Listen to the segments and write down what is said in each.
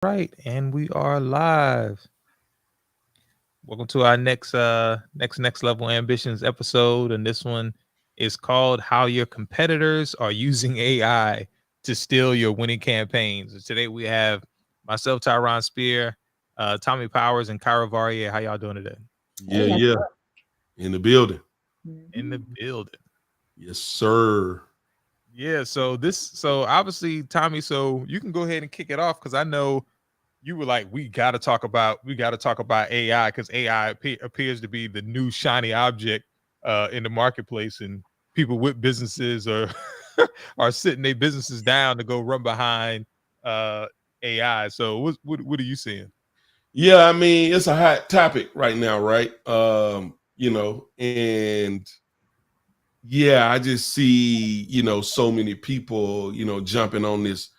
Right, and we are live. Welcome to our next level ambitions episode, and this one is called "How Your Competitors Are Using AI to Steal Your Winning Campaigns." And today we have myself, Tyron Spear, Tommy Powers, and Kyra Varier. How y'all doing today? Yeah, Hey, yeah. In the building. In the mhm. building. Yes, sir. Yeah. So obviously, Tommy. So you can go ahead and kick it off because I know you were like, we got to talk about AI because AI appears to be the new shiny object in the marketplace, and people with businesses are are sitting their businesses down to go run behind uh, AI. So what are you seeing? Yeah, I mean, it's a hot topic right now, right? And yeah, I just see, so many people, jumping on this,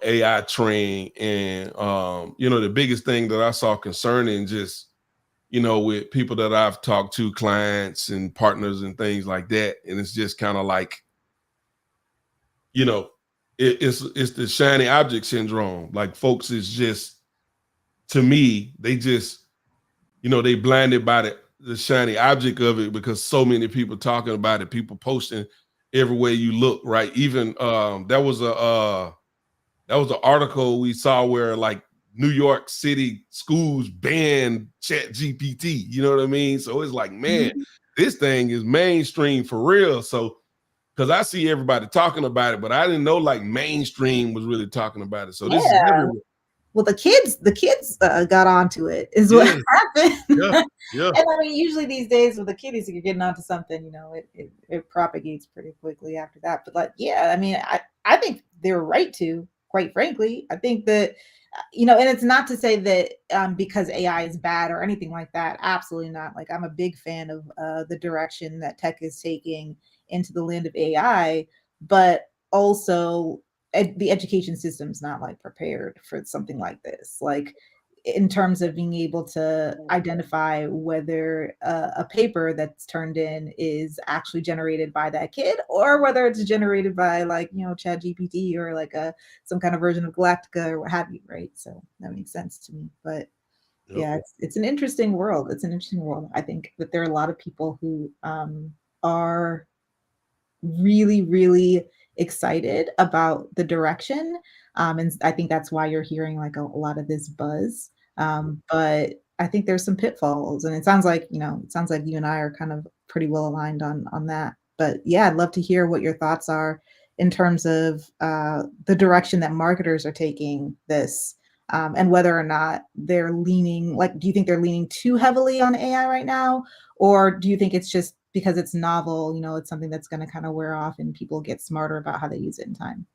AI train. And the biggest thing that I saw concerning just, with people that I've talked to, clients and partners and things like that. And it's just kind of like, you know, it's the shiny object syndrome. Like folks is just, to me, they just, they blinded by the shiny object of it because so many people talking about it, people posting everywhere you look, right? Even that was an article we saw where like New York City schools banned Chat GPT. You know what I mean? So it's like, man, this thing is mainstream for real. So because I see everybody talking about it, but I didn't know like mainstream was really talking about it. So this is Yeah. everywhere. Well, the kids got onto it is what Yeah, happened. yeah, yeah. And I mean, usually these days with the kiddies, if you're getting onto something, it propagates pretty quickly after that. But like, yeah, I mean, I think they're right to, quite frankly. I think that, and it's not to say that because AI is bad or anything like that. Absolutely not. Like, I'm a big fan of the direction that tech is taking into the land of AI, but also the education system's not like prepared for something like this. Like, in terms of being able to identify whether a paper that's turned in is actually generated by that kid or whether it's generated by, like, Chat GPT or like a some kind of version of Galactica or what have you, right? So that makes sense to me. But Yep. yeah, it's an interesting world. It's an interesting world. I think that there are a lot of people who are really, really excited about the direction. And I think that's why you're hearing like a lot of this buzz. But I think there's some pitfalls, and it sounds like you and I are kind of pretty well aligned on that. But yeah, I'd love to hear what your thoughts are in terms of the direction that marketers are taking this, and whether or not they're leaning. Like, do you think they're leaning too heavily on AI right now, or do you think it's just because it's novel, it's something that's going to kind of wear off and people get smarter about how they use it in time?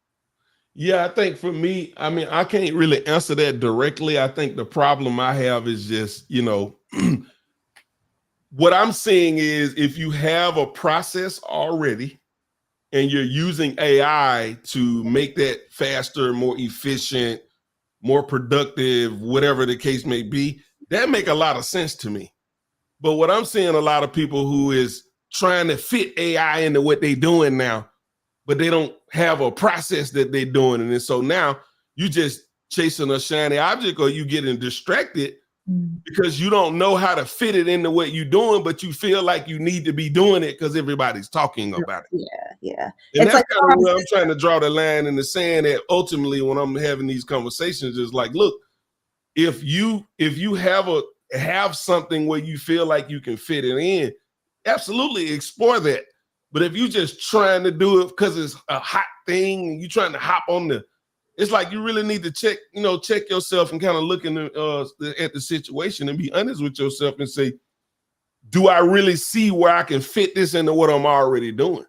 Yeah, I think for me, I mean, I can't really answer that directly. I think the problem I have is just, what I'm saying is if you have a process already and you're using AI to make that faster, more efficient, more productive, whatever the case may be, that make a lot of sense to me. But what I'm seeing a lot of people who is trying to fit AI into what they're doing now, but they don't have a process that they're doing. And so now you just chasing a shiny object or you getting distracted Mm. because you don't know how to fit it into what you're doing, but you feel like you need to be doing it because everybody's talking about it. Yeah, yeah. And It's that's like kind of where I'm trying to draw the line in the sand that ultimately when I'm having these conversations is like, look, if you have something where you feel like you can fit it in, absolutely explore that. But if you just trying to do it because it's a hot thing and you trying to hop on it's like you really need to check yourself and kind of look at the situation and be honest with yourself and say, do I really see where I can fit this into what I'm already doing?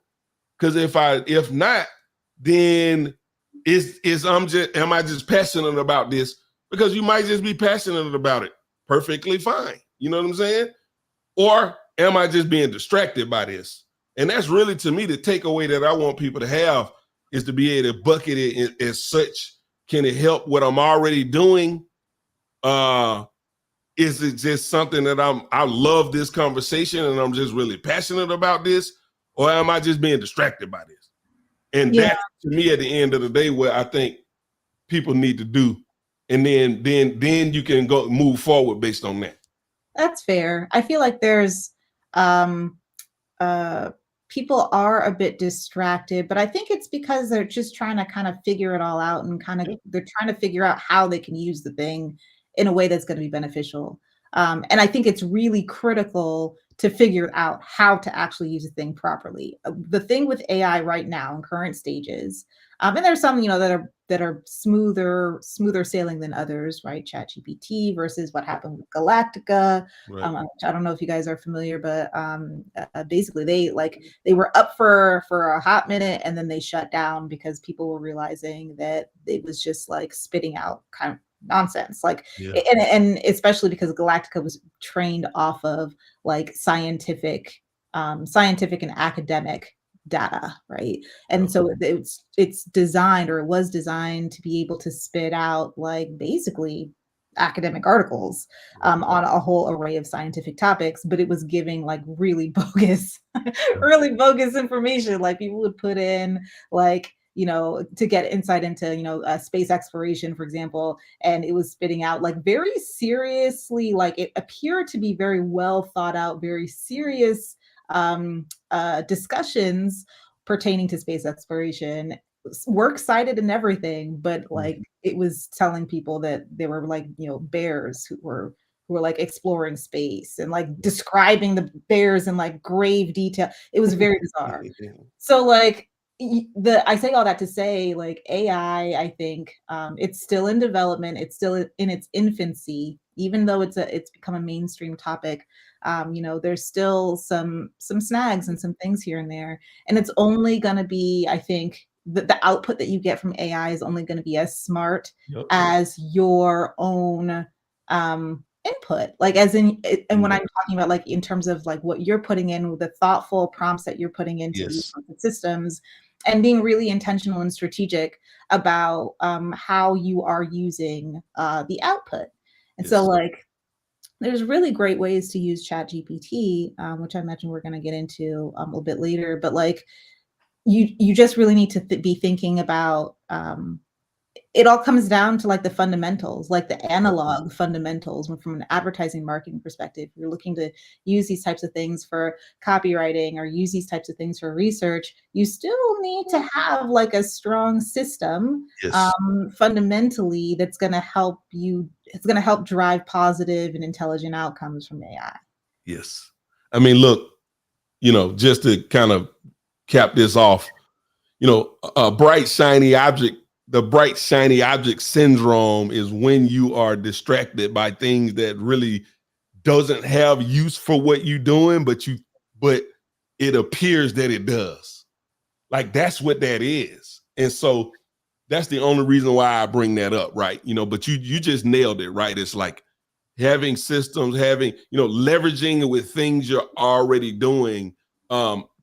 Because if not, then am I just passionate about this? Because you might just be passionate about it. Perfectly fine. You know what I'm saying? Or am I just being distracted by this? And that's really, to me, the takeaway that I want people to have is to be able to bucket it as such. Can it help what I'm already doing? Is it just something that I love this conversation and I'm just really passionate about this? Or am I just being distracted by this? And yeah, that's, to me, at the end of the day, where I think people need to do. and then you can go move forward based on that. That's fair. I feel like there's um people are a bit distracted, but I think it's because they're just trying to kind of figure it all out and kind of they're trying to figure out how they can use the thing in a way that's going to be beneficial. And I think it's really critical to figure out how to actually use a thing properly. The thing with AI right now in current stages, and there's some, that are smoother sailing than others, right? ChatGPT versus what happened with Galactica. Right. I don't know if you guys are familiar, but basically they were up for a hot minute and then they shut down because people were realizing that it was just like spitting out kind of nonsense, like and especially because Galactica was trained off of like scientific and academic data, right? And so it's designed, or it was designed, to be able to spit out like basically academic articles on a whole array of scientific topics, but it was giving like really bogus information. Like people would put in like, to get insight into, space exploration, for example, and it was spitting out like very seriously, like it appeared to be very well thought out, very serious discussions pertaining to space exploration, works cited and everything, but like it was telling people that they were like, bears who were like exploring space and like describing the bears in like grave detail. It was very bizarre. So like I say all that to say, like, AI, I think it's still in development. It's still in its infancy, even though it's become a mainstream topic. There's still some snags and some things here and there, and it's only going to be, I think, the output that you get from AI is only going to be as smart as your own input, like as in, and when I'm talking about like in terms of like what you're putting in, with the thoughtful prompts that you're putting into these systems, and being really intentional and strategic about how you are using the output. And so like there's really great ways to use ChatGPT, which I imagine we're going to get into a little bit later, but like you just really need to be thinking about it all comes down to like the fundamentals, like the analog fundamentals. From an advertising marketing perspective, you're looking to use these types of things for copywriting or use these types of things for research, you still need to have like a strong system fundamentally that's going to help you. It's going to help drive positive and intelligent outcomes from AI. Yes. I mean, look, just to kind of cap this off, a bright, shiny object. The bright, shiny object syndrome is when you are distracted by things that really doesn't have use for what you're doing, but it appears that it does. Like that's what that is. And so that's the only reason why I bring that up, right? But you just nailed it, right? It's like having systems, leveraging it with things you're already doing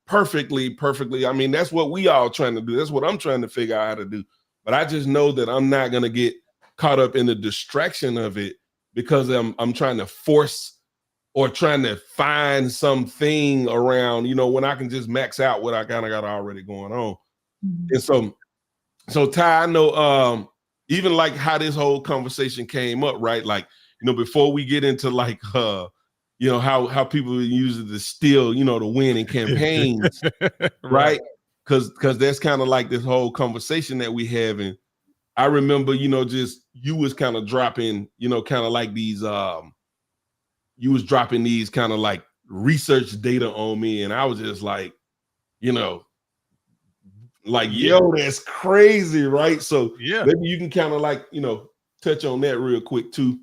perfectly. I mean, that's what we all trying to do. That's what I'm trying to figure out how to do. But I just know that I'm not going to get caught up in the distraction of it because I'm trying to force or trying to find something around, when I can just max out what I kind of got already going on. And so Ty, I know even like how this whole conversation came up, right? Like, before we get into like, how people use it to steal, to win in campaigns, right? Because that's kind of like this whole conversation that we have. And I remember, just you was kind of dropping, kind of like these, you was dropping these kind of like research data on me. And I was just like, yo, that's crazy, right? So maybe you can kind of like, touch on that real quick too.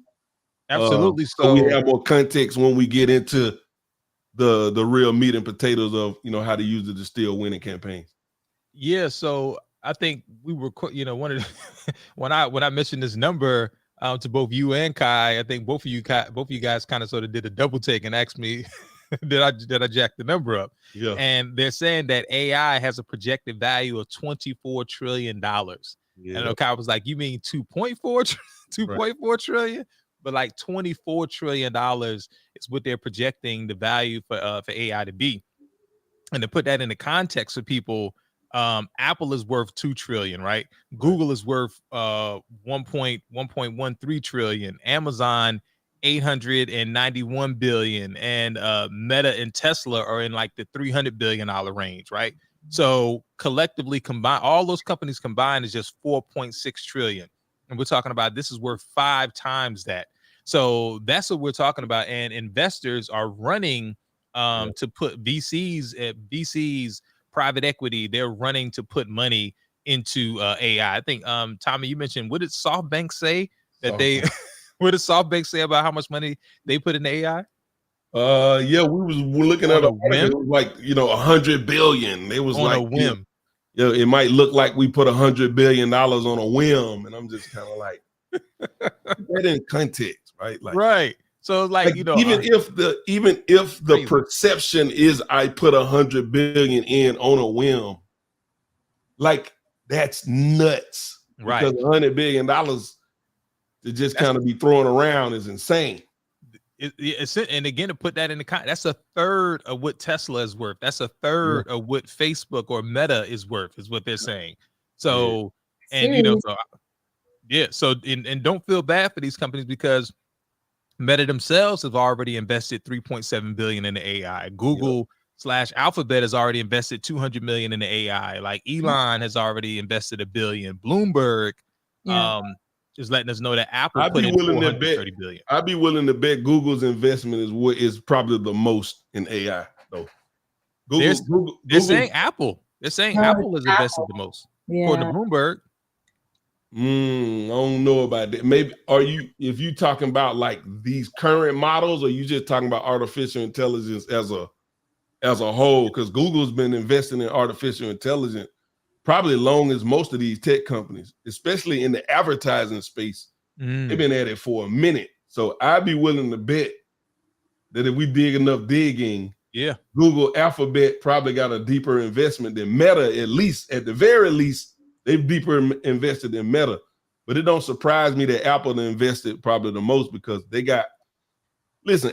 Absolutely. So we have more context when we get into the real meat and potatoes of how to use it to still winning campaigns. Yeah, so I think we were, one of the, when I mentioned this number to both you and Kai, I think both of you guys kind of sort of did a double take and asked me, did I jack the number up? Yeah. And they're saying that AI has a projected value of $24 trillion. Yeah. And Kai was like, you mean 2.4 trillion? But like $24 trillion is what they're projecting the value for AI to be. And to put that in the context of people, Apple is worth 2 trillion, right? Google is worth 1.13 trillion, Amazon 891 billion, and Meta and Tesla are in like the $300 billion range, right? So collectively combined, all those companies combined is just 4.6 trillion. And we're talking about this is worth 5 times that. So that's what we're talking about. And investors are running to put VCs, private equity, they're running to put money into AI. I think Tommy, you mentioned, what did SoftBank say that they what did SoftBank say about how much money they put in AI? Yeah, we're looking at a it whim, was like 100 billion. They was on like a whim. It might look like we put $100 billion on a whim, and I'm just kind of like, that in context, right? Like, right. So like even if the crazy. perception is I put $100 billion in on a whim, like that's nuts. Right. Because $100 billion to just kind of be thrown around is insane. And again, to put that in the that's a third of what Tesla is worth. That's a third of what Facebook or Meta is worth, is what they're saying. So, and so and don't feel bad for these companies, because Meta themselves have already invested 3.7 billion in the AI. Google / Alphabet has already invested 200 million in the AI. Like Elon has already invested $1 billion. Bloomberg, is letting us know that Apple put in 430 billion. I'd be willing to bet Google's investment is probably the most in AI, though. They're saying Apple. They're saying Apple has invested the most, according to Bloomberg. I don't know about that. Maybe if you talking about like these current models, or you just talking about artificial intelligence as a whole? Because Google's been investing in artificial intelligence probably long as most of these tech companies, especially in the advertising space. They've been at it for a minute. So I'd be willing to bet that if we dig enough digging, Google, Alphabet probably got a deeper investment than Meta, at the very least. They've deeper invested in Meta. But it don't surprise me that Apple invested probably the most, because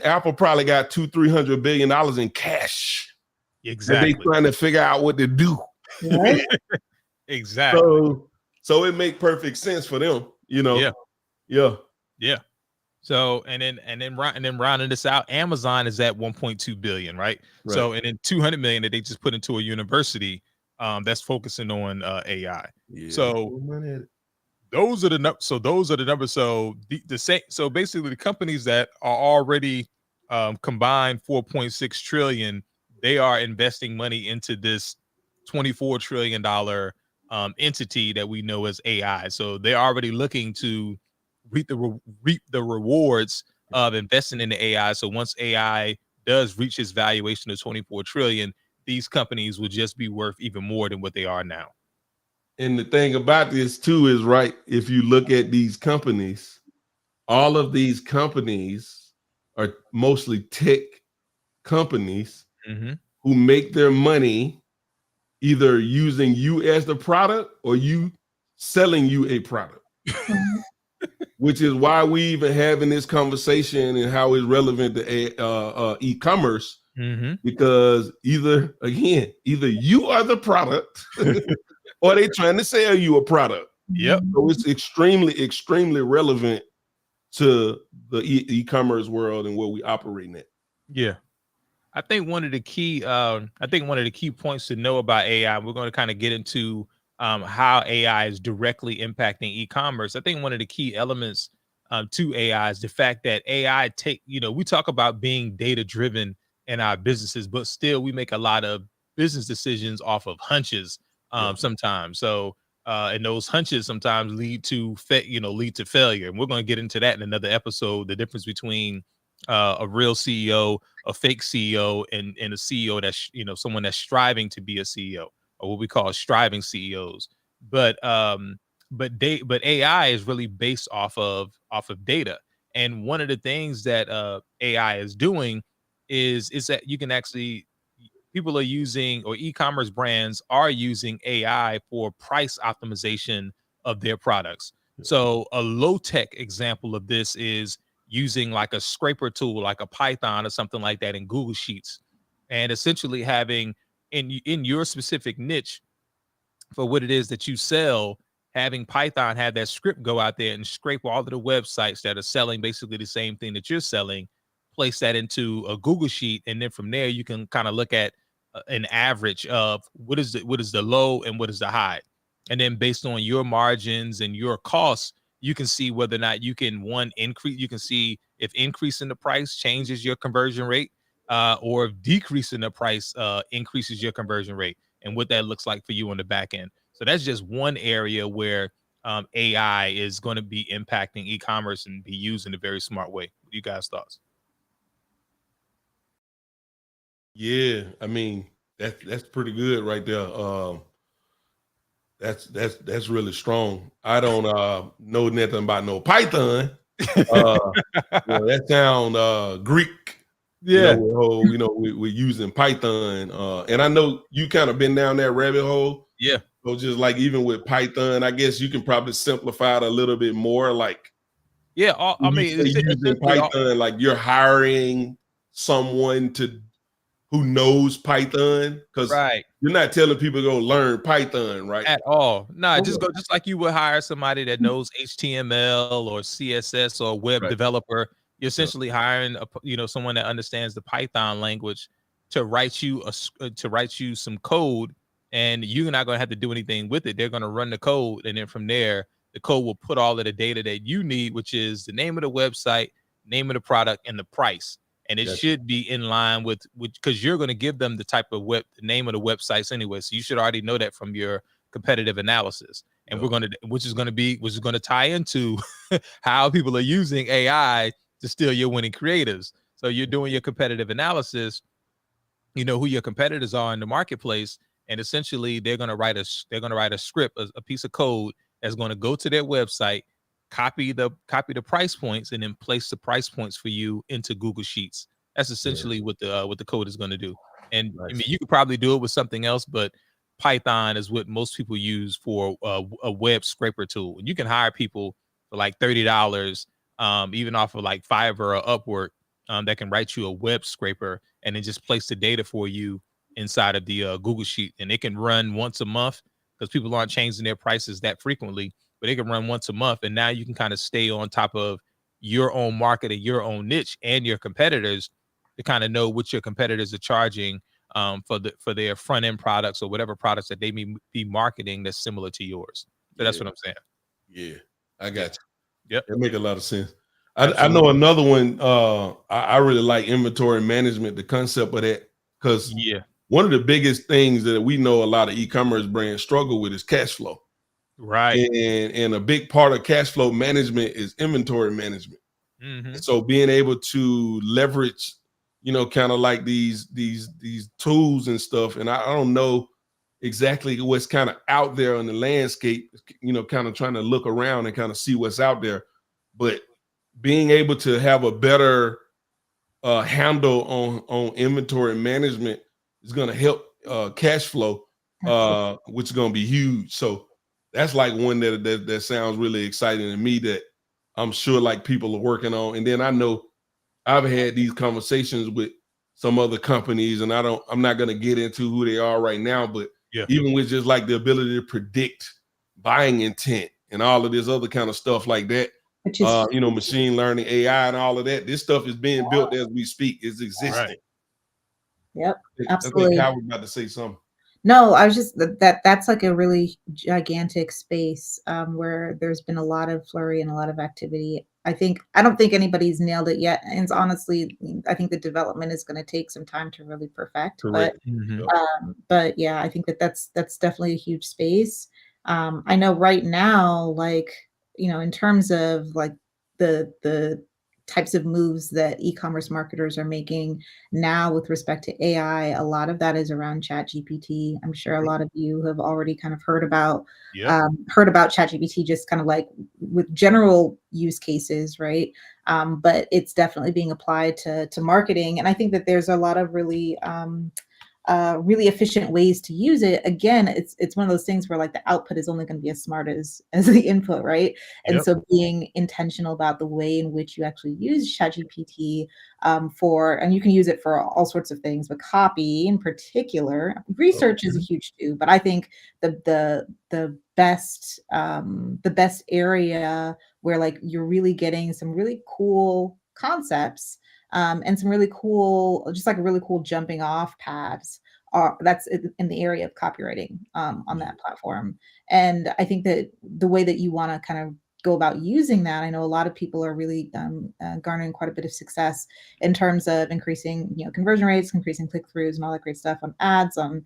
Apple probably got $200-300 billion in cash. Exactly. And they trying to figure out what to do. Right? Exactly. So it make perfect sense for them, Yeah. So and then rounding this out, Amazon is at 1.2 billion, right? So and then 200 million that they just put into a university that's focusing on AI. So those are the numbers. So so basically the companies that are already combined 4.6 trillion, they are investing money into this $24 trillion entity that we know as AI. So they're already looking to reap the rewards of investing in the AI. So once AI does reach its valuation of 24 trillion, these companies will just be worth even more than what they are now. And the thing about this too is, right, if you look at these companies, all of these companies are mostly tech companies who make their money either using you as the product or you selling you a product. Which is why we even having this conversation and how it's relevant to e-commerce, because either you are the product or they trying to sell you a product. So it's extremely relevant to the e-commerce world and where we operate in it. I think one of the key points to know about AI, we're going to kind of get into how AI is directly impacting e-commerce. I think one of the key elements to AI is the fact that AI we talk about being data driven in our businesses, but still we make a lot of business decisions off of hunches sometimes. So and those hunches sometimes lead to failure. And we're going to get into that in another episode, the difference between a real CEO, a fake CEO, and a CEO that's someone that's striving to be a CEO, or what we call striving CEOs. But AI is really based off of data. And one of the things that AI is doing is that you can actually, people are using, or e-commerce brands are using AI for price optimization of their products. So a low tech example of this is using like a scraper tool, like a Python or something like that in Google Sheets, and essentially having in your specific niche, for what it is that you sell, having Python have that script go out there and scrape all of the websites that are selling basically the same thing that you're selling, place that into a Google sheet, and then from there you can kind of look at an average of what is the low and what is the high, and then based on your margins and your costs, you can see whether or not you can increase. You can see if increasing the price changes your conversion rate, or if decreasing the price increases your conversion rate, and what that looks like for you on the back end. So that's just one area where AI is going to be impacting e-commerce and be used in a very smart way. What do you guys' thoughts? Yeah, I mean that's pretty good right there. That's really strong. I don't know nothing about no Python. That sound Greek. Yeah. We're using Python, and I know you kind of been down that rabbit hole. Yeah. So just like even with Python, I guess you can probably simplify it a little bit more. Like, yeah, I mean, using Python, like you're hiring someone who knows Python, because right. You're not telling people to go learn Python, right? At all. No, just like you would hire somebody that knows HTML or CSS or web developer. You're essentially hiring someone that understands the Python language to write you some code, and you're not going to have to do anything with it. They're going to run the code, and then from there, the code will put all of the data that you need, which is the name of the website, name of the product, and the price. And it should be in line with because you're going to give them the type of the name of the websites anyway. So you should already know that from your competitive analysis. And which is going to tie into how people are using AI to steal your winning creatives. So you're doing your competitive analysis, you know who your competitors are in the marketplace, and essentially they're going to write a script, a piece of code that's going to go to their website, copy the price points, and then place the price points for you into Google Sheets. That's essentially what the code is going to do. And I mean, you could probably do it with something else, but Python is what most people use for a web scraper tool. And you can hire people for like $30, even off of like Fiverr or Upwork, that can write you a web scraper and then just place the data for you inside of the Google Sheet. And it can run once a month because people aren't changing their prices that frequently. But it can run once a month, and now you can kind of stay on top of your own market and your own niche and your competitors to kind of know what your competitors are charging for their front end products or whatever products that they may be marketing that's similar to yours. So that's what I'm saying. Yeah, I got you. Yep, that make a lot of sense. I know another one. I really like inventory management, the concept of that, because one of the biggest things that we know a lot of e-commerce brands struggle with is cash flow. Right. And a big part of cash flow management is inventory management. Mm-hmm. So being able to leverage, kind of like these tools and stuff. And I don't know exactly what's kind of out there on the landscape, kind of trying to look around and kind of see what's out there. But being able to have a better handle on inventory management is going to help cash flow, which is going to be huge. So that's like one that sounds really exciting to me that I'm sure like people are working on. And then I know I've had these conversations with some other companies, and I'm not going to get into who they are right now, but even with just like the ability to predict buying intent and all of this other kind of stuff like that, machine learning, AI, and all of that, this stuff is being built as we speak. It's existing. Right. Yep, absolutely. I think Howard was about to say something. No, I was just that's like a really gigantic space where there's been a lot of flurry and a lot of activity. I don't think anybody's nailed it yet. And honestly, I think the development is going to take some time to really perfect. Correct. But yeah, I think that's definitely a huge space. I know right now, like, in terms of like the types of moves that e-commerce marketers are making now with respect to AI, a lot of that is around ChatGPT. I'm sure a lot of you have already kind of heard about ChatGPT, just kind of like with general use cases, right? But it's definitely being applied to marketing, and I think that there's a lot of really really efficient ways to use it, again, it's one of those things where like the output is only going to be as smart as the input, right? And Yep. so being intentional about the way in which you actually use ChatGPT and you can use it for all sorts of things, but copy in particular, research is a huge too. But I think the best area where like you're really getting some really cool concepts and some really cool, just like a really cool jumping off paths that's in the area of copywriting on that platform. And I think that the way that you want to kind of go about using that, I know a lot of people are really garnering quite a bit of success in terms of increasing, conversion rates, increasing click-throughs, and all that great stuff on ads, on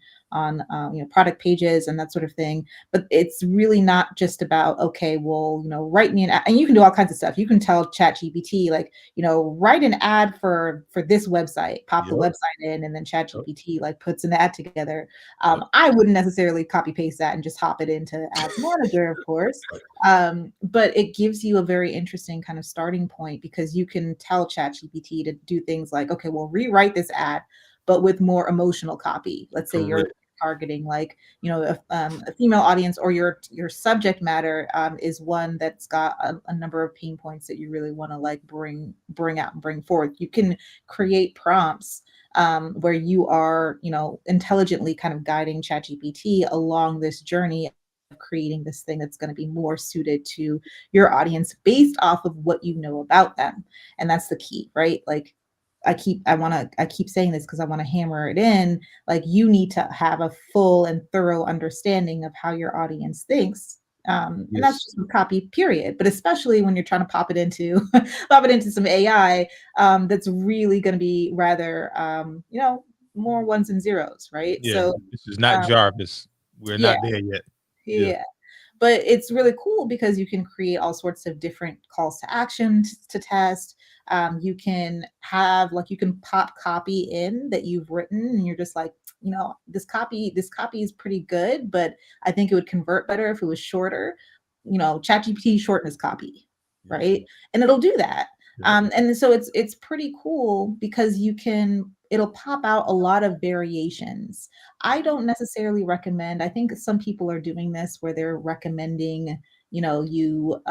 product pages, and that sort of thing. But it's really not just about, okay, well, write me an ad, and you can do all kinds of stuff. You can tell ChatGPT, like, write an ad for this website, pop the website in, and then ChatGPT like puts an ad together. I wouldn't necessarily copy paste that and just hop it into Ads Manager, of course. But it gives you a very interesting kind of starting point, because you can tell ChatGPT to do things like, okay, well, rewrite this ad, but with more emotional copy. Let's say you're targeting like, a female audience, or your subject matter is one that's got a number of pain points that you really want to like bring out and bring forth. You can create prompts where you are, intelligently kind of guiding ChatGPT along this journey of creating this thing that's going to be more suited to your audience based off of what you know about them. And that's the key, right? Like I keep saying this because I want to hammer it in. Like, you need to have a full and thorough understanding of how your audience thinks. And that's just copy, period. But especially when you're trying to pop it into some AI, that's really going to be rather, more ones and zeros, right? Yeah, So this is not Jarvis. We're not there yet. Yeah. But it's really cool because you can create all sorts of different calls to action to test. You can have you can pop copy in that you've written, and you're just like, this copy is pretty good, but I think it would convert better if it was shorter. ChatGPT shortens copy, right? And it'll do that. And so it's pretty cool because it'll pop out a lot of variations. I don't necessarily recommend, I think some people are doing this where they're recommending, you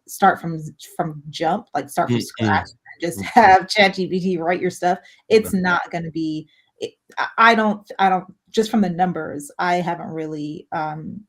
start from jump, like start from scratch and just have ChatGPT write your stuff. It's not going to be, I don't, just from the numbers, I haven't really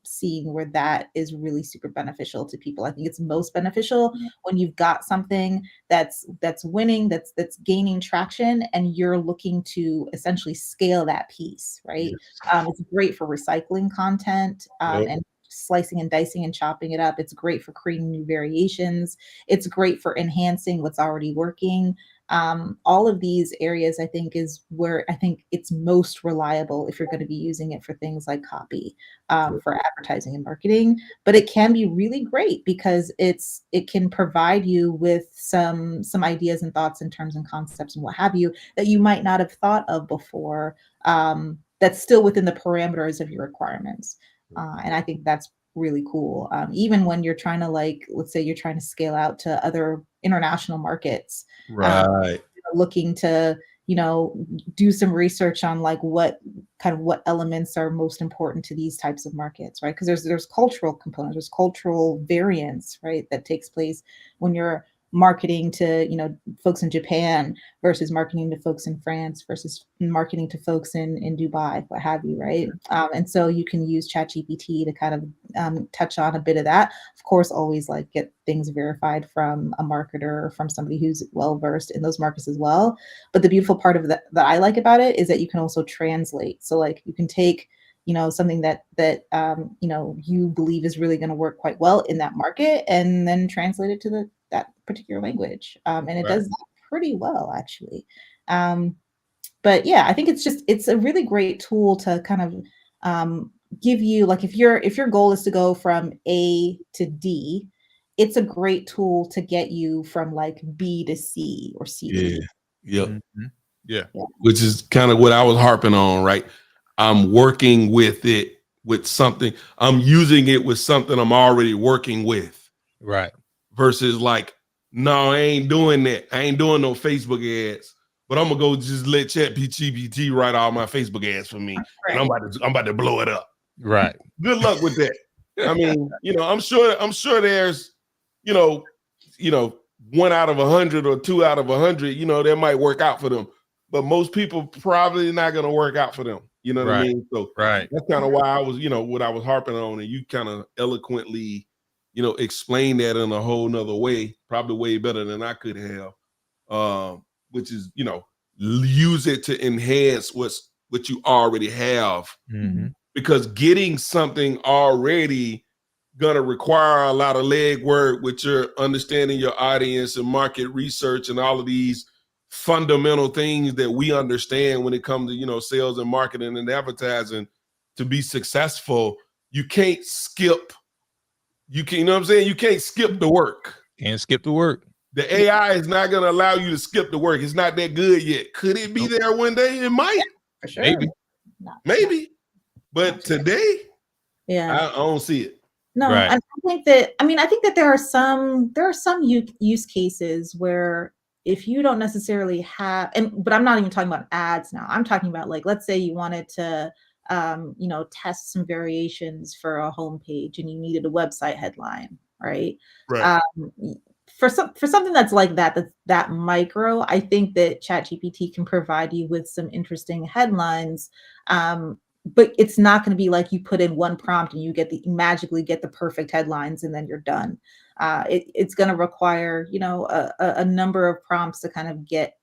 seen where that is really super beneficial to people. I think it's most beneficial when you've got something that's winning, that's gaining traction, and you're looking to essentially scale that piece, right? It's great for recycling content and slicing and dicing and chopping it up. It's great for creating new variations. It's great for enhancing what's already working. All of these areas, I think, is where I think it's most reliable if you're going to be using it for things like copy, for advertising and marketing. But it can be really great because it can provide you with some ideas and thoughts and terms and concepts and what have you that you might not have thought of before. That's still within the parameters of your requirements. And I think that's really cool. Even when you're trying to let's say you're trying to scale out to other international markets, right? Looking to, do some research on what elements are most important to these types of markets, right? Because there's cultural components, there's cultural variance, right? That takes place when you're marketing to, folks in Japan versus marketing to folks in France versus marketing to folks in Dubai, what have you, right? And so you can use ChatGPT to kind of touch on a bit of that. Of course, always get things verified from a marketer or from somebody who's well-versed in those markets as well. But the beautiful part of that I like about it is that you can also translate. So you can take something that you believe is really going to work quite well in that market, and then translate it to that particular language. And it does that pretty well, actually. But yeah, I think it's a really great tool to kind of give you, if your goal is to go from A to D, it's a great tool to get you from B to C or C to D. Yeah. Which is kind of what I was harping on, right? I'm working with it with something. I'm using it with something I'm already working with. Right. Versus no, I ain't doing that. I ain't doing no Facebook ads. but I'm gonna go just let ChatGPT write all my Facebook ads for me, and I'm about to blow it up. Right. Good luck with that. I mean, I'm sure there's, 1 out of 100 or 2 out of 100, that might work out for them, but most people probably not gonna work out for them. You know what I mean? So Right. that's kind of why I was, what I was harping on, and you kind of eloquently, explain that in a whole nother way, probably way better than I could have. Which is, use it to enhance what you already have, because getting something already gonna require a lot of legwork with your understanding your audience and market research and all of these fundamental things that we understand when it comes to sales and marketing and advertising. To be successful, you can't skip. You can't skip the work. Can't skip the work. The AI is not going to allow you to skip the work. It's not that good yet. Could it be there one day? It might. For sure. Maybe. But today, yeah, I don't see it. No, Right. I think that there are some use cases where if you don't necessarily have, but I'm not even talking about ads now. I'm talking about, like, let's say you wanted to test some variations for a homepage and you needed a website headline, right? Right. For something that's like that's that micro, I think that ChatGPT can provide you with some interesting headlines. But it's not going to be like you put in one prompt and you magically get the perfect headlines and then you're done. It's going to require, a number of prompts to kind of get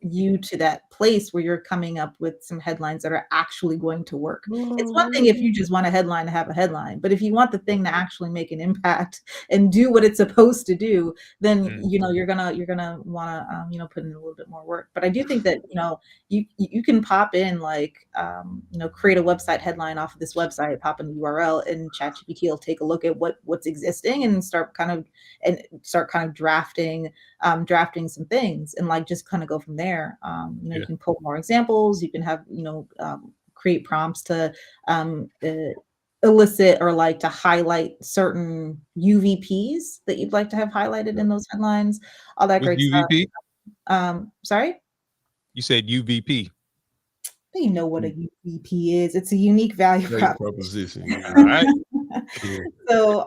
you to that place where you're coming up with some headlines that are actually going to work. It's one thing if you just want a headline to have a headline, but if you want the thing to actually make an impact and do what it's supposed to do, then you're gonna want to put in a little bit more work. But I do think that you can pop in, like, create a website headline off of this website, pop in the URL, and ChatGPT will take a look at what's existing and start kind of drafting some things, and like just kind of go from there. You can pull more examples. You can have create prompts to elicit or like to highlight certain UVPs that you'd like to have highlighted in those headlines. All that great UVP? stuff. Sorry, you said UVP. They know what a UVP is. It's a unique value proposition. Right. So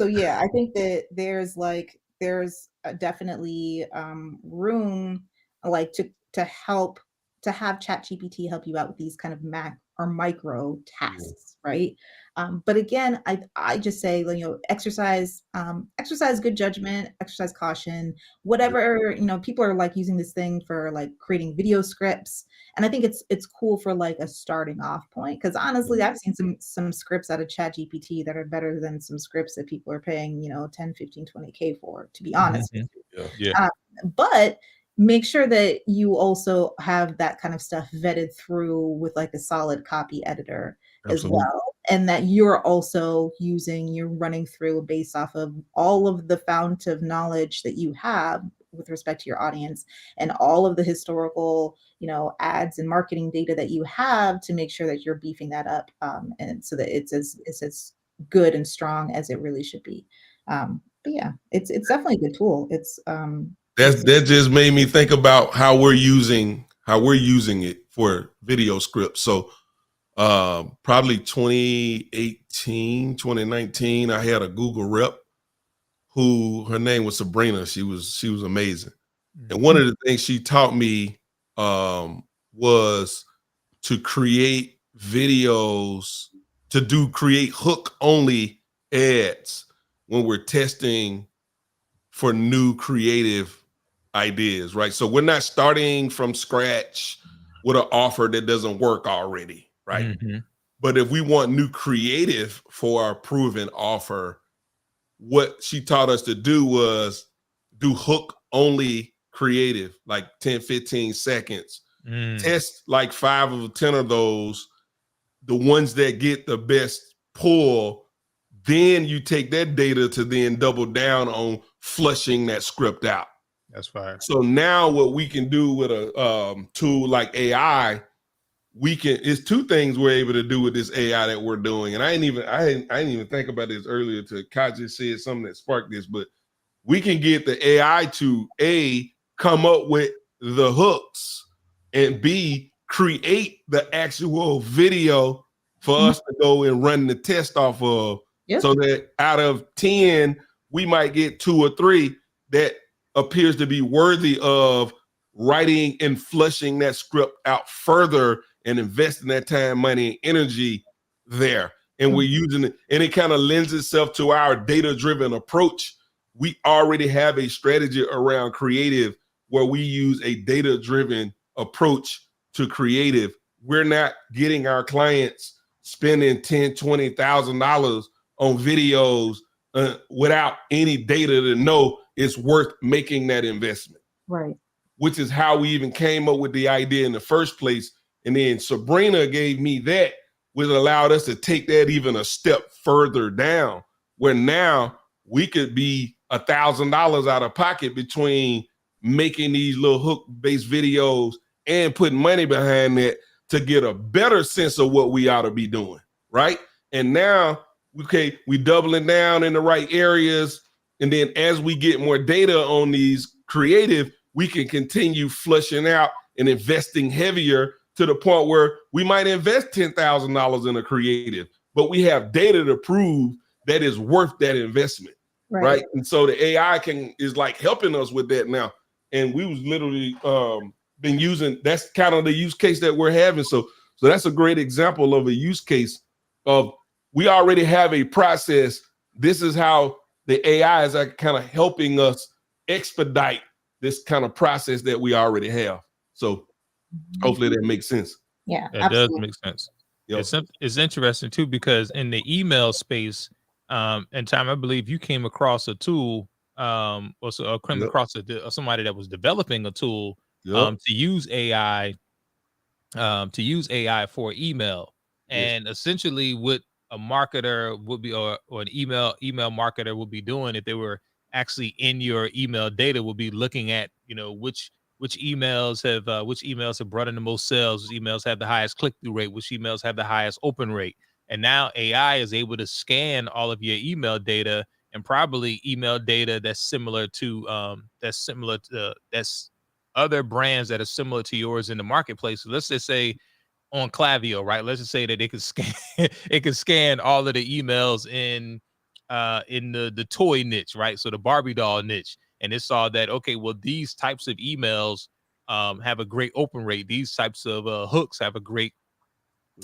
yeah, I think that there's definitely room, like, to help, to have ChatGPT help you out with these kind of micro tasks, right? But again, I just say, exercise good judgment, exercise caution, whatever. People are like using this thing for like creating video scripts, and I think it's cool for like a starting off point, because honestly, I've seen some scripts out of ChatGPT that are better than some scripts that people are paying 10, 15, 20K for, to be honest. Yeah. But make sure that you also have that kind of stuff vetted through with like a solid copy editor as well, and that you're running through based off of all of the fount of knowledge that you have with respect to your audience, and all of the historical ads and marketing data that you have, to make sure that you're beefing that up, and so that it's as good and strong as it really should be. But yeah, it's definitely a good tool. That just made me think about how we're using it for video scripts. So probably 2018, 2019, I had a Google rep who, her name was Sabrina. She was amazing. And one of the things she taught me was to create videos, create hook only ads when we're testing for new creative ideas, right? So we're not starting from scratch with an offer that doesn't work already, right? But if we want new creative for our proven offer, what she taught us to do was do hook only creative, like 10, 15 seconds. Test like 5 or 10 of those, the ones that get the best pull. Then you take that data to then double down on flushing that script out. That's fine. So now what we can do with a tool like AI, it's 2 things we're able to do with this AI that we're doing. And I didn't even think about this earlier till Kai just said something that sparked this, but we can get the AI to come up with the hooks, and B, create the actual video for us to go and run the test off of. Yep. So that out of 10, we might get 2 or 3 that appears to be worthy of writing and flushing that script out further and investing that time, money, and energy there. And we're using it, and it kind of lends itself to our data-driven approach. We already have a strategy around creative where we use a data-driven approach to creative. We're not getting our clients spending $10,000, $20,000 on videos without any data to know it's worth making that investment. Right. Which is how we even came up with the idea in the first place. And then Sabrina gave me that, which allowed us to take that even a step further down, where now we could be $1,000 out of pocket between making these little hook-based videos and putting money behind that to get a better sense of what we ought to be doing, right? And now, okay, we doubling down in the right areas. And then as we get more data on these creative, we can continue flushing out and investing heavier to the point where we might invest $10,000 in a creative, but we have data to prove that is worth that investment, right? And so the AI is like helping us with that now. And we was literally been using, that's kind of the use case that we're having. So that's a great example of a use case of, we already have a process. This is how the AI is kind of helping us expedite this kind of process that we already have. So hopefully that makes sense. Yeah, that does make sense. Yep. It's interesting too, because in the email space, and Tom, I believe you came across a tool, or came across somebody that was developing a tool to use AI, for email, and essentially what a marketer would be, or an email marketer would be doing if they were actually in your email data, will be looking at, which emails have brought in the most sales, which emails have the highest click-through rate, which emails have the highest open rate. And now AI is able to scan all of your email data, and probably email data that's similar to that's other brands that are similar to yours in the marketplace. So let's just say on Klaviyo, right? Let's just say that it can scan all of the emails in the toy niche, right? So the Barbie doll niche, and it saw that, okay, well, these types of emails have a great open rate. These types of hooks have a great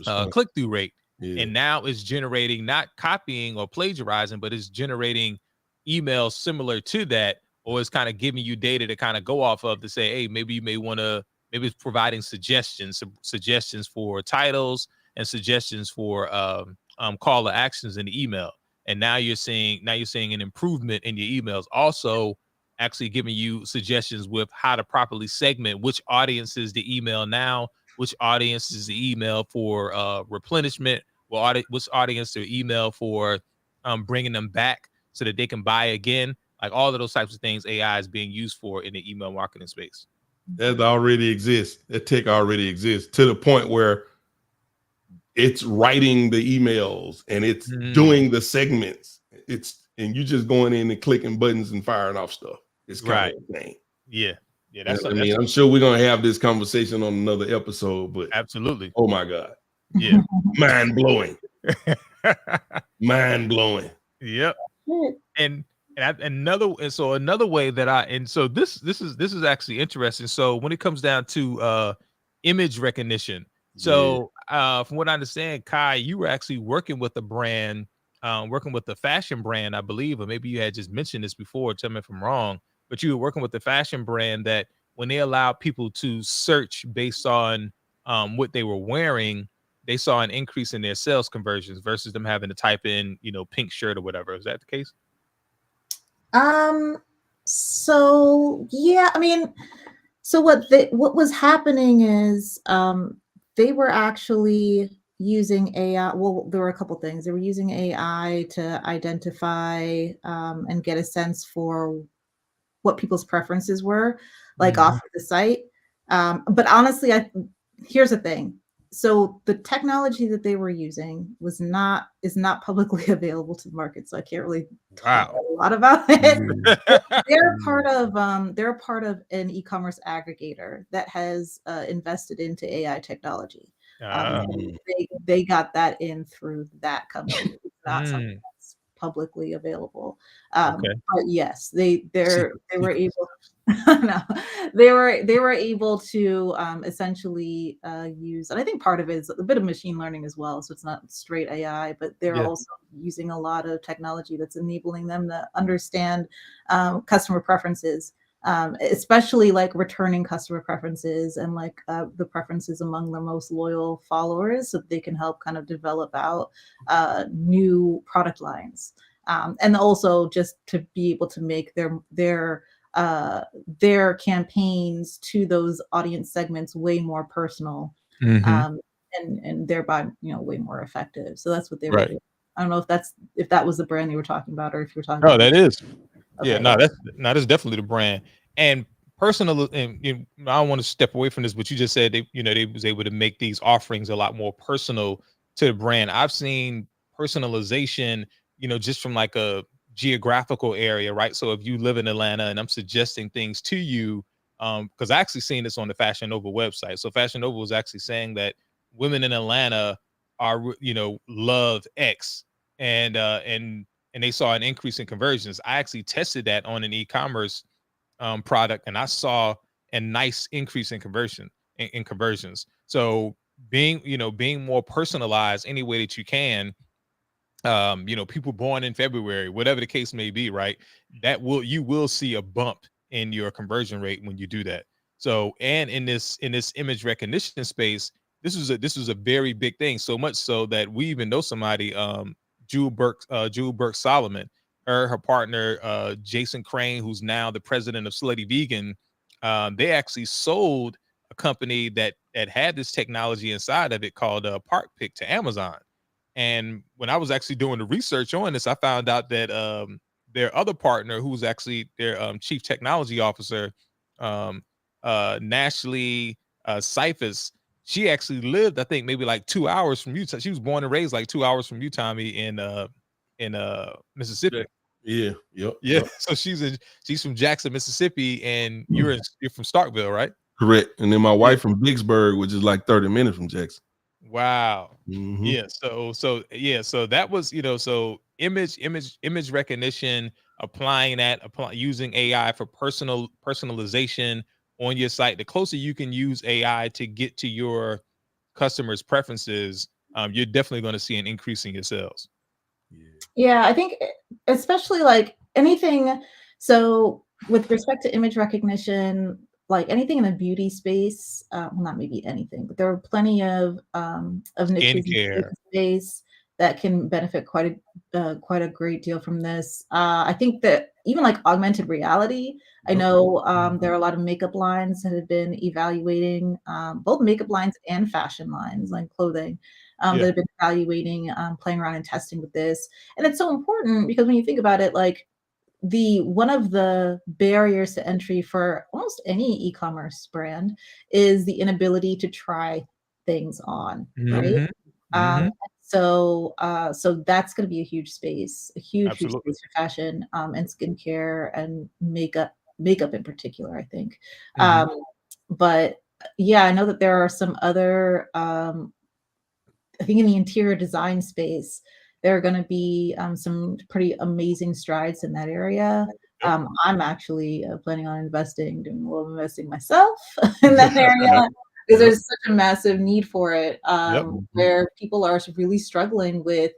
click-through rate. And now it's generating, not copying or plagiarizing, but it's generating emails similar to that, or it's kind of giving you data to kind of go off of to say, hey, maybe you may want to, maybe it's providing suggestions for titles and suggestions for call to actions in the email. And now you're seeing an improvement in your emails. Also, actually giving you suggestions with how to properly segment which audiences to email now, which audiences to email for replenishment, which audience to email for bringing them back so that they can buy again. Like all of those types of things, AI is being used for in the email marketing space. That already exists. That tech already exists, to the point where it's writing the emails and it's doing the segments. And you just going in and clicking buttons and firing off stuff. It's kind of insane. Yeah. I'm sure we're gonna have this conversation on another episode, but absolutely. Oh my God. Yeah. Mind blowing. Mind blowing. Yep. And another way that this is actually interesting. So when it comes down to image recognition, so from what I understand, Kai, you were actually working with a brand, working with the fashion brand, I believe, or maybe you had just mentioned this before, tell me if I'm wrong, but you were working with the fashion brand that when they allowed people to search based on what they were wearing, they saw an increase in their sales conversions versus them having to type in, pink shirt or whatever. Is that the case? So yeah, I mean, so what was happening is they were actually using AI. Well, there were a couple things. They were using AI to identify and get a sense for what people's preferences were, like off of the site. But honestly, here's the thing. so the technology that they were using is not publicly available to the market, so I can't really talk Wow. a lot about it. They're part Mm. of they're part of an e-commerce aggregator that has invested into AI technology. Ah, So Mm. they got that in through that company. It's not something mm, that's publicly available. okay. But yes, Secret, they were secret. able no, they were able to essentially use, and I think part of it is a bit of machine learning as well. So it's not straight AI, but they're Yeah. also using a lot of technology that's enabling them to understand customer preferences, especially like returning customer preferences and like the preferences among their most loyal followers, so that they can help kind of develop out new product lines. And also just to be able to make their campaigns to those audience segments way more personal, Hmm. um, and thereby way more effective. So that's what they were Right. doing. I don't know if that was the brand you were talking about, or if you're talking No, about that is. Yeah, okay, no, yeah. that's definitely the brand. And personal, and I don't want to step away from this, but you just said they was able to make these offerings a lot more personal to the brand. I've seen personalization, just from like a geographical area, right? So if you live in Atlanta and I'm suggesting things to you, because I actually seen this on the Fashion Nova website. So Fashion Nova was actually saying that women in Atlanta are, love X, and they saw an increase in conversions. I actually tested that on an e-commerce product, and I saw a nice increase in conversions. So being more personalized any way that you can, people born in February, whatever the case may be, right? You will see a bump in your conversion rate when you do that. So, and in this image recognition space, this was a very big thing. So much so that we even know somebody, Jewel Burke Solomon, her partner, Jason Crane, who's now the president of Slutty Vegan. They actually sold a company that had this technology inside of it called Park Pick to Amazon. And when I was actually doing the research on this, I found out that their other partner, who was actually their chief technology officer, um, Nashley Cyphus, she actually lived, I think, maybe like 2 hours from Utah. She was born and raised like 2 hours from you, Tommy, in Yeah. Mississippi. Yeah. Yep. Yeah, Yep. so she's from Jackson, Mississippi, and Mm. you're from Starkville, right? Correct. And then my Yeah. wife from Vicksburg, which is like 30 minutes from Jackson. Wow. Hmm. Yeah. So that was, so image recognition, using AI for personalization on your site. The closer you can use AI to get to your customers' preferences, you're definitely going to see an increase in your sales. Yeah. Yeah, I think especially like anything. So with respect to image recognition, like anything in the beauty space, well, not maybe anything, but there are plenty of niches in the Skincare. beauty space that can benefit quite a great deal from this. I think that even like augmented reality, I Yep. know there are a lot of makeup lines that have been evaluating both makeup lines and fashion lines, like clothing, that Yeah. have been evaluating, playing around and testing with this. And it's so important because when you think about it, like the one of the barriers to entry for almost any e-commerce brand is the inability to try things on, right? Hmm. Hmm. Um, so that's going to be a huge space, a huge Absolutely. space for fashion, and skincare and makeup in particular, I think. Hmm. But yeah, I know that there are some other I think in the interior design space, there are going to be some pretty amazing strides in that area. Yep. I'm actually planning on doing a little investing myself in that area because Yep. there's such a massive need for it, Yep. where people are really struggling with,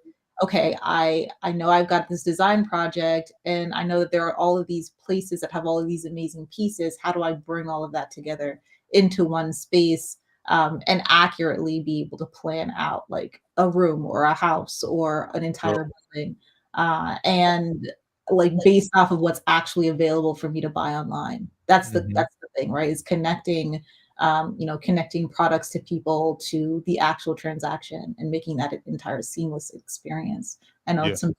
okay, I know I've got this design project, and I know that there are all of these places that have all of these amazing pieces. How do I bring all of that together into one space? And accurately be able to plan out like a room or a house or an Yep. entire building, and like based off of what's actually available for me to buy online. Hmm. That's the thing, right? Is connecting, connecting products to people to the actual transaction and making that an entire seamless experience. I know Yeah. some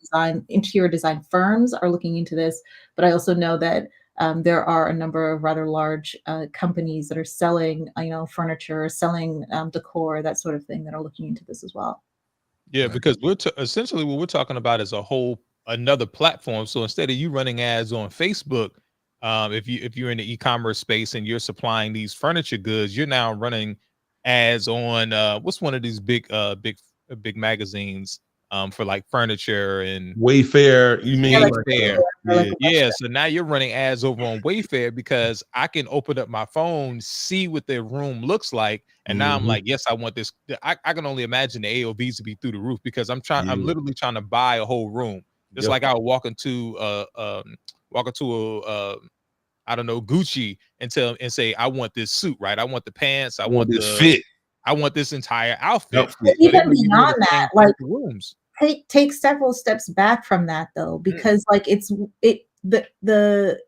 interior design firms are looking into this, but I also know that there are a number of rather large companies that are selling, furniture, selling decor, that sort of thing, that are looking into this as well. Yeah, Right. because essentially what we're talking about is a whole another platform. So instead of you running ads on Facebook, if you're in the e-commerce space and you're supplying these furniture goods, you're now running ads on what's one of these big magazines for like furniture and Wayfair, you Yeah, mean like Wayfair. or like yeah. a Yeah, website. so now you're running ads over on Wayfair because I can open up my phone, see what their room looks like, and now I'm Mhm. like, yes, I want this. I can only imagine the AOVs to be through the roof because I'm Yeah. literally trying to buy a whole room. Just Yep. like I would walk into I don't know, Gucci and say, I want this suit, right? I want the pants, I want this fit I want this entire outfit. outfit. So they're Even gonna be doing beyond the that, same thing like, for rooms. take several steps back from that though, because like it the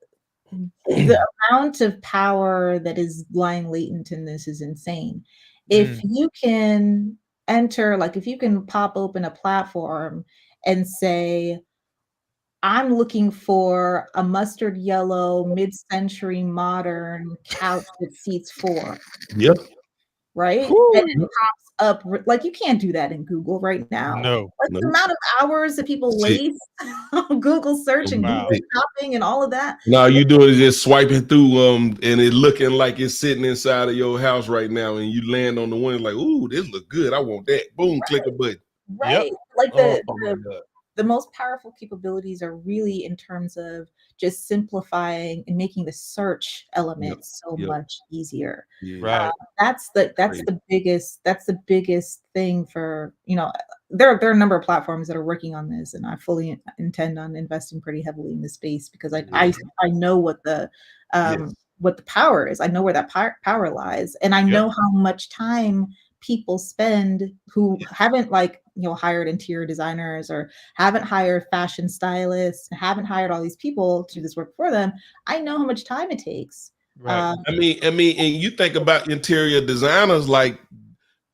amount of power that is lying latent in this is insane. If Mm, you can if you can pop open a platform and say, I'm looking for a mustard yellow mid-century modern couch that seats four, Yep. right? And it whew, pops up like, you can't do that in Google right now. no, Like, the Nope. amount of hours that people Shit. waste on Google search and Google wow. Shit. shopping and all of that. No, you doing is just swiping through and it looking like it's sitting inside of your house right now, and you land on the one like, ooh, this look good. I want that. Boom, click a button. Yep. Right. Like Oh my God. the most powerful capabilities are really in terms of just simplifying and making the search Yep. element so Yep. much easier. Yeah. Right. That's Crazy. the biggest thing for, there are a number of platforms that are working on this, and I fully intend on investing pretty heavily in this space because Yeah. I know Yes. what the power is. I know where that power lies, and I Yep. know how much time people spend who haven't, like, hired interior designers or haven't hired fashion stylists, haven't hired all these people to do this work for them. I know how much time it takes. Right. Um, I mean, and you think about interior designers, like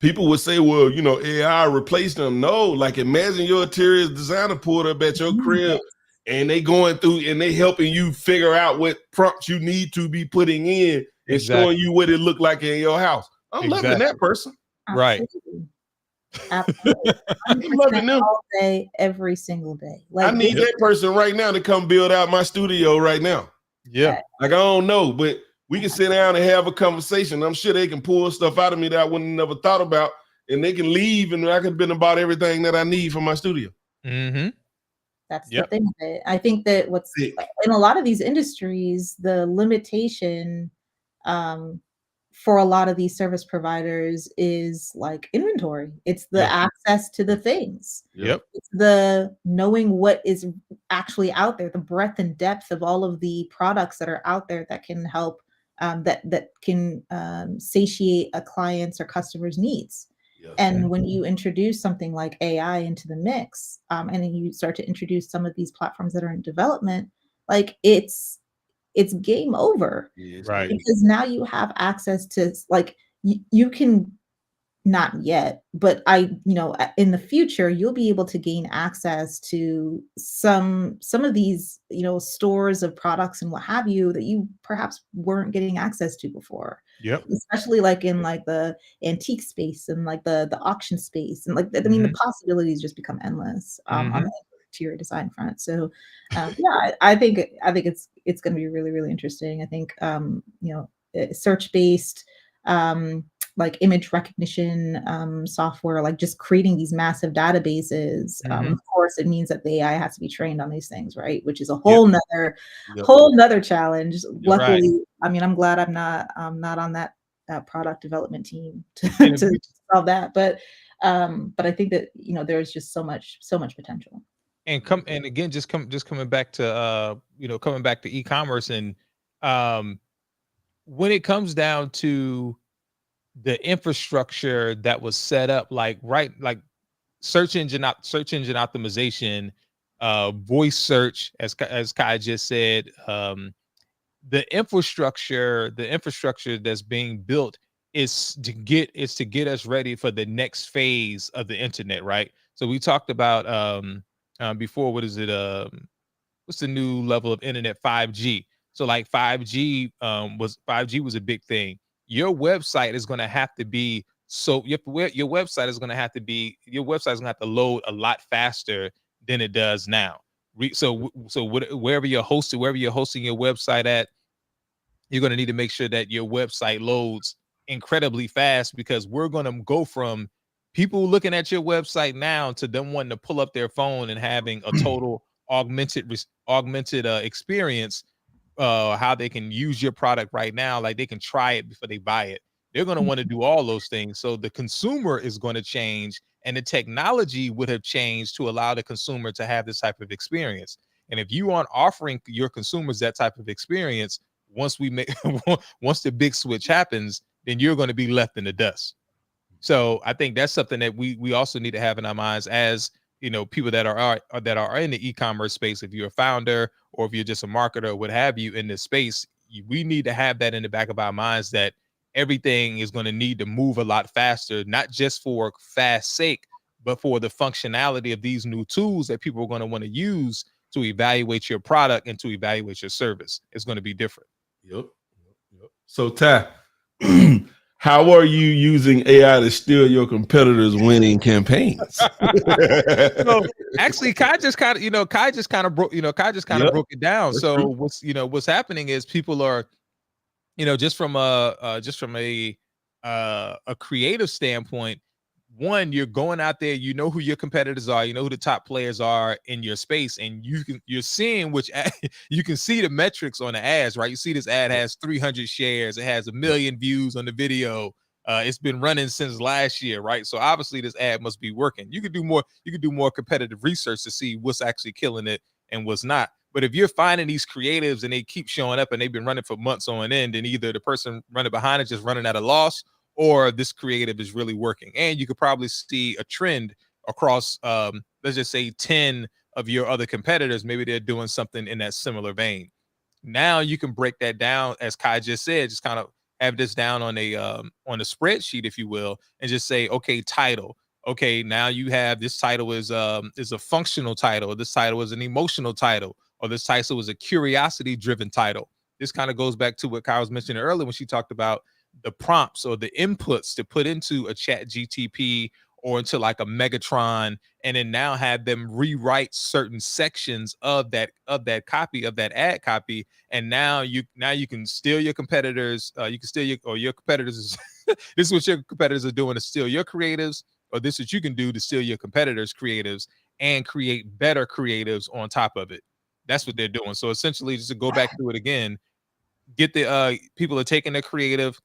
people would say, well, AI replaced them. No, like imagine your interior designer pulled up at your crib and they going through and they helping you figure out what prompts you need to be putting in and showing Exactly. you what it look like in your house. I'm loving Exactly. that person. Right. Absolutely. Absolutely. I'm 100% loving them. all day, every single day. I Like, this need Yep. that person right now to come build out my studio right now. Yeah. Like I don't know, but we can sit down and have a conversation. I'm sure they can pull stuff out of me that I wouldn't never thought about, and they can leave, and I could have been about everything that I need for my studio. Mm-hmm. that's the Yep. thing of it. I think that what's Sick. in a lot of these industries, the limitation um, for a lot of these service providers is like inventory. It's the Yeah. access to the things. Yep. It's the knowing what is actually out there, the breadth and depth of all of the products that are out there that can help, that can satiate a client's or customer's needs. Yes. And when you introduce something like AI into the mix, and then you start to introduce some of these platforms that are in development, like, it's game over, Yes. Right. because now you have access to, like, you can, not yet, but in the future, you'll be able to gain access to some of these, stores of products and what have you, that you perhaps weren't getting access to before. Yep. Especially like in like the antique space and like the auction space, and like, I mean, the Mhm. possibilities just become endless on Mhm. the interior design front. So yeah, I think it's going to be really, really interesting. I think search based, like, image recognition software, like just creating these massive databases. Mhm. Of course, it means that the AI has to be trained on these things, right? Which is a Yep. Yep. whole nother challenge. Right. Luckily, I mean, I'm glad I'm not on that product development team And to we solve that. But I think that there's just so much potential. and again, just coming back to coming back to e-commerce and um when it comes down to the infrastructure that was set up, like search engine optimization, voice search, as Kai just said, the infrastructure that's being built is to get us ready for the next phase of the internet, right? So we talked about before, what is it, what's the new level of internet, 5G. So like 5G was a big thing. Your website is going to have to be your website is going to have to load a lot faster than it does now. Wherever you're hosting your website at, you're going to need to make sure that your website loads incredibly fast, because we're going to go from people looking at your website now to them wanting to pull up their phone and having a total augmented experience, how they can use your product right now. Like they can try it before they buy it. They're going to want to do all those things. So the consumer is going to change, and the technology would have changed to allow the consumer to have this type of experience. And if you aren't offering your consumers that type of experience, once the big switch happens, then you're going to be left in the dust. So I think that's something that we also need to have in our minds as, people that are in the e-commerce space. If you're a founder or if you're just a marketer or what have you in this space, we need to have that in the back of our minds, that everything is going to need to move a lot faster, not just for fast sake, but for the functionality of these new tools that people are going to want to use to evaluate your product and to evaluate your service. It's going to be different. Yep. So Ty, how are you using AI to steal your competitors' winning campaigns? So actually, Kai just kind of broke it down. That's So true. what's happening is people are, just from a creative standpoint, one, you're going out there, who your competitors are, who the top players are in your space, and you're seeing you can see the metrics on the ads, right? You see this ad has 300 shares, it has 1 million views on the video. It's been running since last year, right? So obviously this ad must be working. You could do more competitive research to see what's actually killing it and what's not. But if you're finding these creatives and they keep showing up and they've been running for months on end, then either the person running behind it just running at a loss, or this creative is really working. And you could probably see a trend across, let's just say 10 of your other competitors. Maybe they're doing something in that similar vein. Now you can break that down, as Kai just said, just kind of have this down on a spreadsheet, if you will, and just say, okay, title. Okay, now you have this title is a functional title. This title is an emotional title, or this title is a curiosity-driven title. This kind of goes back to what Kai was mentioning earlier when she talked about the prompts or the inputs to put into a ChatGPT or into like a Megatron, and then now have them rewrite certain sections of that copy, of that ad copy. And now you can steal your competitors. Your competitors. This is what your competitors are doing to steal your creatives, or this is what you can do to steal your competitors' creatives and create better creatives on top of it. That's what they're doing. So essentially, just to go back to it again, get the people are taking their creative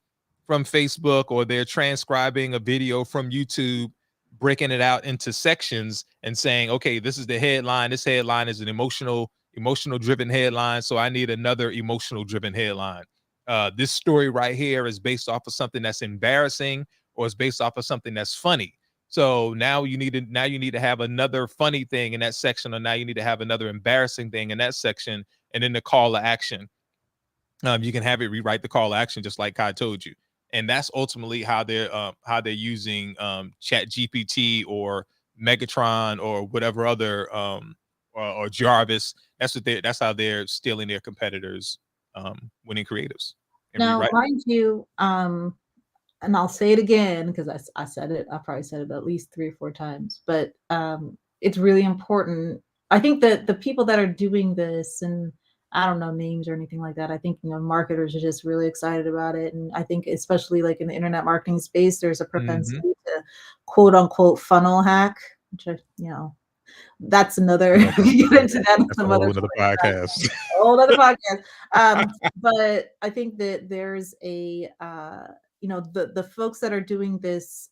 from Facebook, or they're transcribing a video from YouTube, breaking it out into sections and saying, okay, this is the headline. This headline is an emotional driven headline. So I need another emotional driven headline. This story right here is based off of something that's embarrassing, or it's based off of something that's funny. So now you need to have another funny thing in that section, or now you need to have another embarrassing thing in that section, and then the call to action. You can have it rewrite the call to action, just like Kai told you. And that's ultimately how they're using ChatGPT or Megatron or whatever other or Jarvis. That's how they're stealing their competitors' winning creatives. Now, mind you, and I'll say it again because I said it. I probably said it at least 3 or 4 times, but it's really important. I think that the people that are doing this, and I don't know names or anything like that, I think marketers are just really excited about it. And I think especially like in the internet marketing space, there's a propensity to quote unquote funnel hack, which that's another get into that some other podcast. Whole other podcast. But I think that there's a the folks that are doing this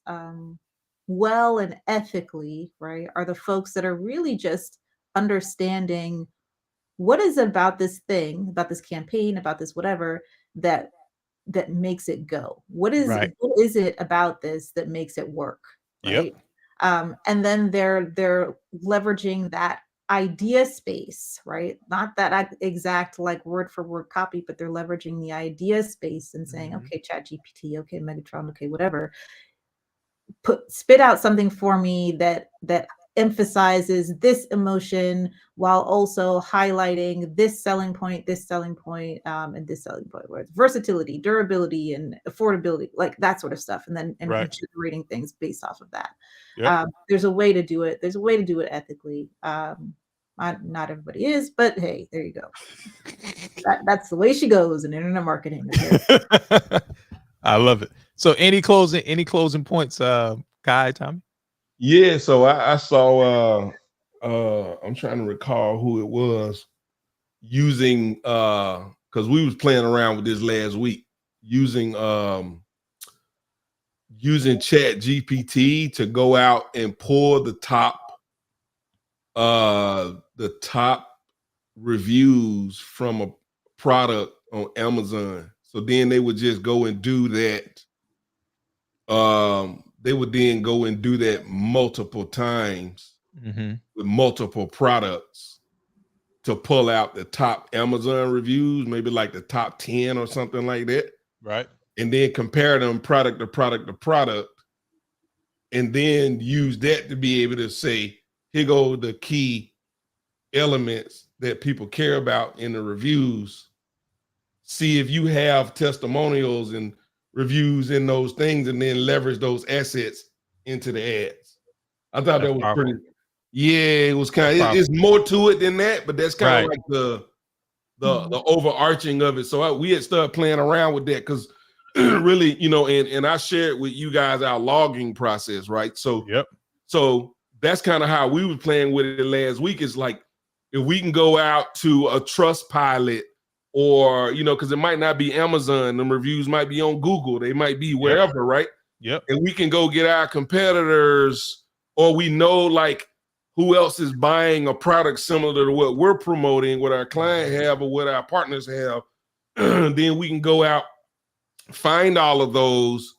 well and ethically, right, are the folks that are really just understanding what is about this thing, about this campaign, about this whatever that makes it go. What is it about this that makes it work? Right. Yep. And then they're leveraging that idea space, right? Not that exact like word for word copy, but they're leveraging the idea space and saying, okay, ChatGPT, okay, Megatron, okay, whatever. Spit out something for me that emphasizes this emotion while also highlighting this selling point, and this selling point, where it's versatility, durability, and affordability, like that sort of stuff, and then Right. generating things based off of that. Yep. There's a way to do it. There's a way to do it ethically. Not everybody is, but hey, there you go. That's the way she goes in internet marketing. I love it. So any closing points, Kai, Tommy? Yeah, so I saw I'm trying to recall who it was using because we was playing around with this last week using Chat GPT to go out and pull the top reviews from a product on Amazon. So then they would just go and do that. They would then go and do that multiple times with multiple products to pull out the top Amazon reviews, maybe like the top 10 or something like that. Right. And then compare them product to product to product, and then use that to be able to say, here go the key elements that people care about in the reviews. See if you have testimonials and reviews in those things, and then leverage those assets into the ads. I thought that was pretty. Yeah, it was kind of. It's more to it than that, but that's kind of like the overarching of it. So we had started playing around with that because really, and I shared with you guys our logging process, right? So so that's kind of how we were playing with it last week. It's like if we can go out to a Trustpilot, or because it might not be Amazon, the reviews might be on Google, they might be wherever, right? Yep. And we can go get our competitors, or we know like who else is buying a product similar to what we're promoting, what our client have or what our partners have. Then we can go out, find all of those,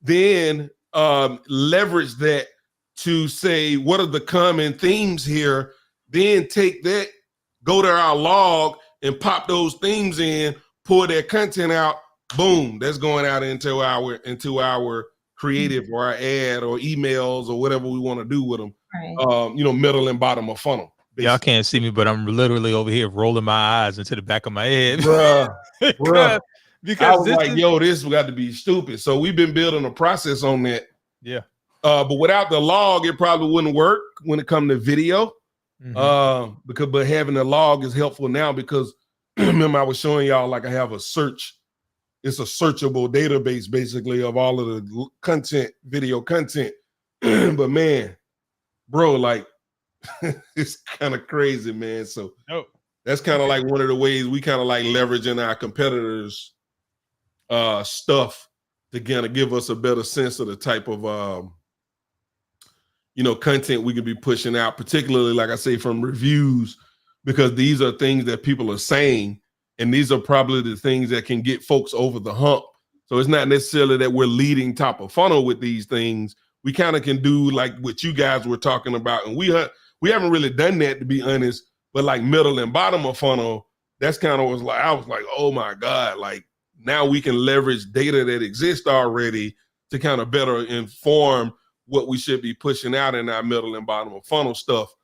then leverage that to say, what are the common themes here? Then take that, go to our log and pop those themes in, pull that content out, boom, that's going out into our creative or our ad or emails or whatever we want to do with them. Right. Middle and bottom of funnel. Basically. Y'all can't see me, but I'm literally over here rolling my eyes into the back of my head. Bruh. Because I was like, yo, this got to be stupid. So we've been building a process on that. Yeah. But without the log, it probably wouldn't work when it comes to video. But having the log is helpful now because remember I was showing y'all like I have a search. It's a searchable database basically of all of the content, video content. But man, bro, like it's kind of crazy, man. So that's kind of like one of the ways we kind of like leveraging our competitors' stuff to kind of give us a better sense of the type of content we could be pushing out, particularly like I say from reviews, because these are things that people are saying, and these are probably the things that can get folks over the hump. So it's not necessarily that we're leading top of funnel with these things. We kind of can do like what you guys were talking about, and we haven't really done that, to be honest. But like middle and bottom of funnel, that's kind of was like I was like, oh my god, like now we can leverage data that exists already to kind of better inform what we should be pushing out in our middle and bottom of funnel stuff.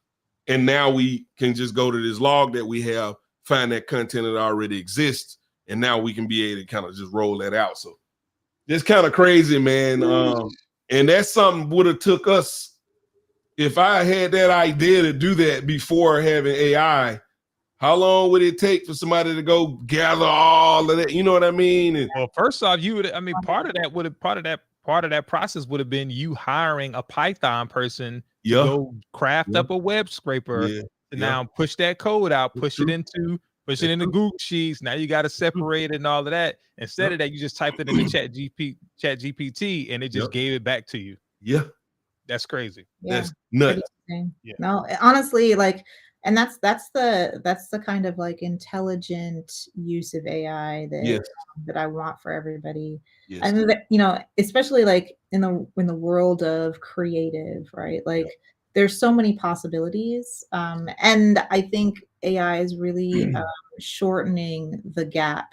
And now we can just go to this log that we have, find that content that already exists, and now we can be able to kind of just roll that out. So it's kind of crazy, man. And that's something would have took us, if I had that idea to do that before having AI, how long would it take for somebody to go gather all of that? You know what I mean? And, well, first off, part of that process would have been you hiring a Python person to go craft up a web scraper to now push that code out, push it into Google Sheets. Now you got to separate it and all of that. Instead of that, you just typed it into Chat GPT and it just gave it back to you. Yeah. That's crazy. Yeah. That's nuts. Yeah. No, honestly, like, and that's the kind of like intelligent use of AI that I want for everybody. Yes. I mean, that, especially like in the world of creative, right? Like there's so many possibilities. And I think AI is really shortening the gap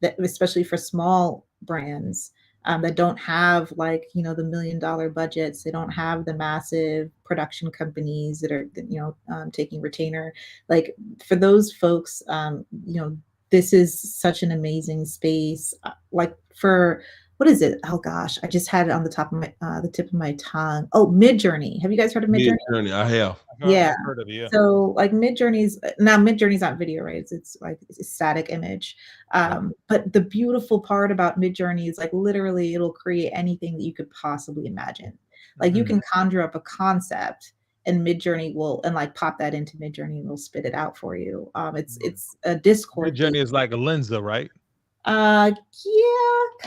that, especially for small brands, that don't have like, you know, the $1 million budgets. They don't have the massive production companies that are, you know, taking retainer. Like for those folks, you know, this is such an amazing space. Like for what is it? Oh gosh, I just had it on the top of my the tip of my tongue. Oh, Midjourney. Have you guys heard of Midjourney? Mid-Journey, I have. Yeah. I've heard of it, yeah. So like Midjourney's now Midjourney's not video, right? It's like it's a static image. But the beautiful part about Midjourney is like literally it'll create anything that you could possibly imagine. Like you can conjure up a concept and Midjourney will and like pop that into Midjourney and it'll spit it out for you. It's a Discord Midjourney is like a Lensa, right?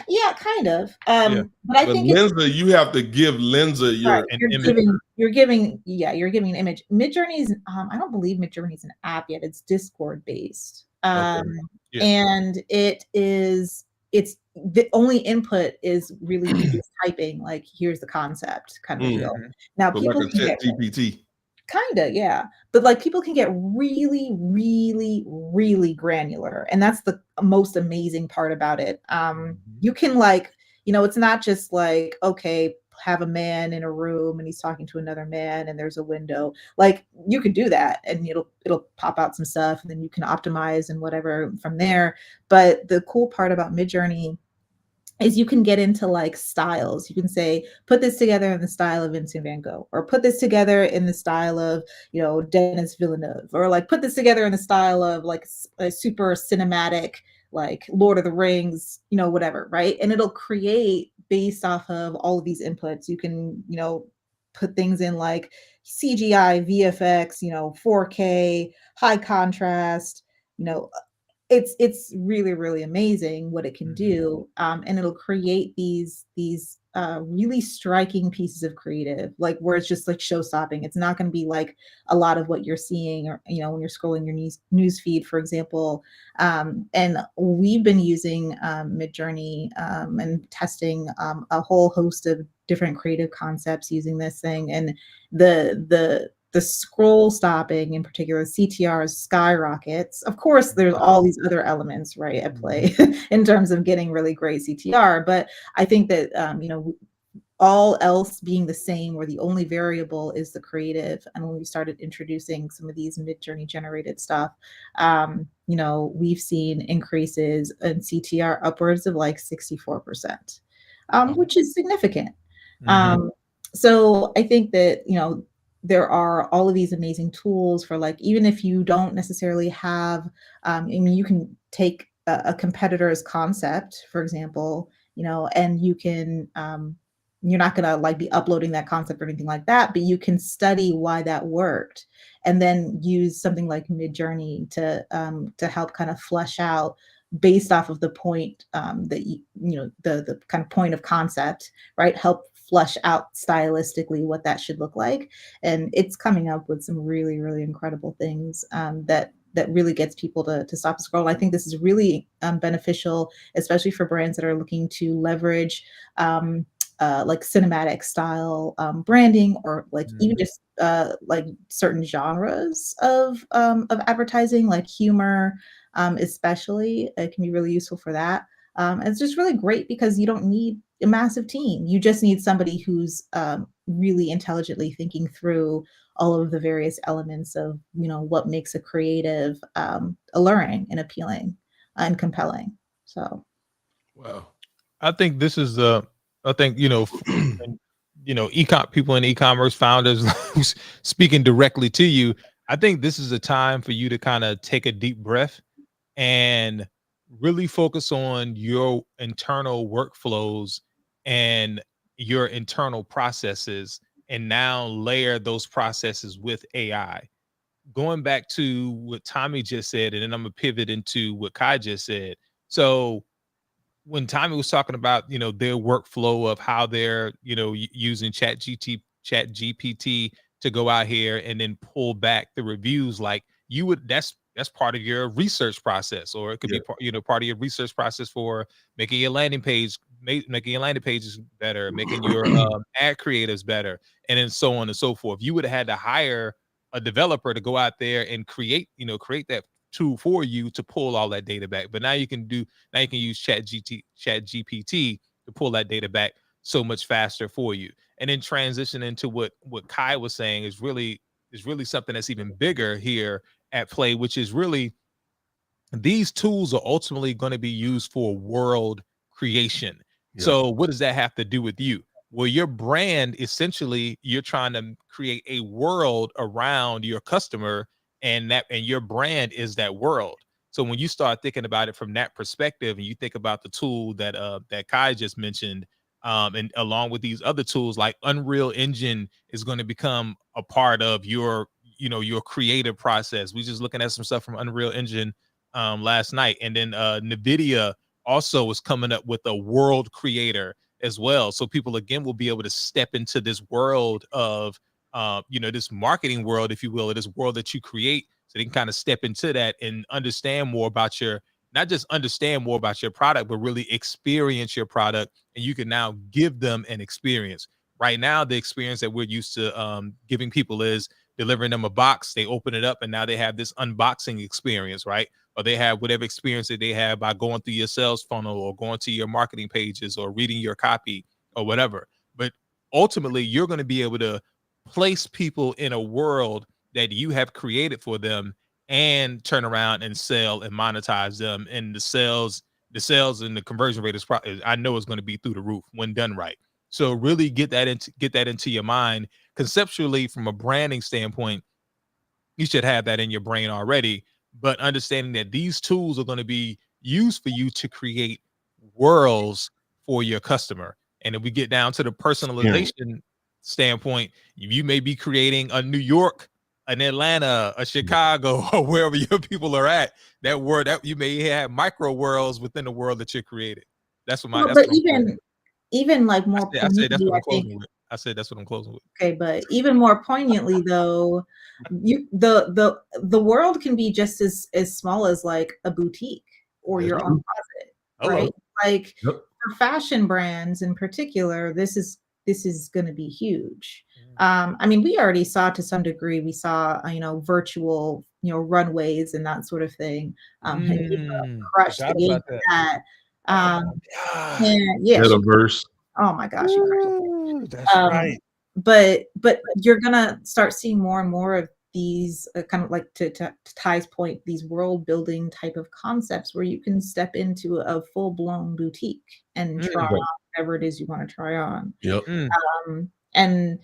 Yeah, kind of. Yeah. But I But think it's Lenza, you have to give Lenza your right. An You're image. you're giving an image. Midjourney's I don't believe Midjourney's an app yet. It's Discord based. Yeah. And it's the only input is really you just typing like here's the concept kind of a deal. Now but people like a can chat get GPT. kinda, yeah. But like people can get really, really, really granular. And that's the most amazing part about it. You can like, you know, it's not just like, okay, have a man in a room and he's talking to another man and there's a window. Like you could do that and it'll pop out some stuff and then you can optimize and whatever from there. But the cool part about Midjourney is you can get into like styles. You can say, put this together in the style of Vincent Van Gogh, or put this together in the style of, you know, Denis Villeneuve, or like put this together in the style of like a super cinematic, like Lord of the Rings, you know, whatever, right? And it'll create based off of all of these inputs. You can, you know, put things in like CGI, VFX, you know, 4K, high contrast, you know, it's really really amazing what it can do, and it'll create these really striking pieces of creative like where it's just like show stopping. It's not going to be like a lot of what you're seeing or you know when you're scrolling your news feed for example. And we've been using Midjourney and testing a whole host of different creative concepts using this thing, and the scroll stopping in particular, CTRs skyrockets. Of course, there's all these other elements, right, at play in terms of getting really great CTR. But I think that, you know, all else being the same, where the only variable is the creative. And when we started introducing some of these Midjourney generated stuff, you know, we've seen increases in CTR upwards of like 64%, which is significant. So I think that, you know, there are all of these amazing tools for like, even if you don't necessarily have, I mean, you can take a competitor's concept, for example, you know, and you can, you're not going to like be uploading that concept or anything like that, but you can study why that worked and then use something like Midjourney to help kind of flesh out based off of the point that you know the kind of point of concept, right? Help flesh out stylistically what that should look like, and it's coming up with some really really incredible things that really gets people to stop and scroll. I think this is really beneficial, especially for brands that are looking to leverage like cinematic style branding, or like even just like certain genres of advertising, like humor, especially. It can be really useful for that. And it's just really great because you don't need a massive team. You just need somebody who's really intelligently thinking through all of the various elements of, you know, what makes a creative alluring and appealing and compelling. So, Wow. I think this is I think, you know, you know, people in e-commerce founders speaking directly to you. I think this is a time for you to kind of take a deep breath and really focus on your internal workflows and your internal processes, and now layer those processes with AI. Going back to what Tommy just said, and then I'm gonna pivot into what Kai just said. So when Tommy was talking about, you know, their workflow of how they're, you know, using chat GPT to go out here and then pull back the reviews, like you would, that's part of your research process, or it could be, you know, part of your research process for making your landing page, making your landing pages better, making your ad creatives better, and then so on and so forth. You would have had to hire a developer to go out there and create that tool for you to pull all that data back. But now you can use chat GPT to to pull that data back so much faster for you. And then transition into what Kai was saying is really something that's even bigger here at play, which is really these tools are ultimately going to be used for world creation. Yeah. So what does that have to do with you? Well, your brand, essentially, you're trying to create a world around your customer, and your brand is that world. So when you start thinking about it from that perspective, and you think about the tool that that Kai just mentioned, and along with these other tools like Unreal Engine is going to become a part of your creative process. We just looking at some stuff from Unreal Engine last night, and then NVIDIA also is coming up with a world creator as well. So people again will be able to step into this world of this marketing world, if you will, or this world that you create, so they can kind of step into that and understand more about not just understand more about your product, but really experience your product. And you can now give them an experience. Right now, the experience that we're used to giving people is delivering them a box, they open it up, and now they have this unboxing experience, right? Or they have whatever experience that they have by going through your sales funnel or going to your marketing pages or reading your copy or whatever. But ultimately, you're going to be able to place people in a world that you have created for them and turn around and sell and monetize them. And the sales and the conversion rate I know is going to be through the roof when done right. So really get that into your mind conceptually. From a branding standpoint, you should have that in your brain already, but understanding that these tools are going to be used for you to create worlds for your customer. And if we get down to the personalization standpoint, you may be creating a New York, an Atlanta, a Chicago, or wherever your people are at. That word, that you may have micro worlds within the world that you're creating. That's what my. But even like more. I say that's what I'm closing with. I said that's what I'm closing with. Okay, but even more poignantly though, the world can be just as small as like a boutique or your own closet, right? Like for fashion brands in particular, this is going to be huge. I mean, we already saw to some degree. We saw virtual runways and that sort of thing. Crushed the game with that. And yeah, Metaverse. Oh my gosh, that's right. But you're gonna start seeing more and more of these kind of like to Ty's point, these world building type of concepts where you can step into a full blown boutique and try on whatever it is you want to try on. Yep. And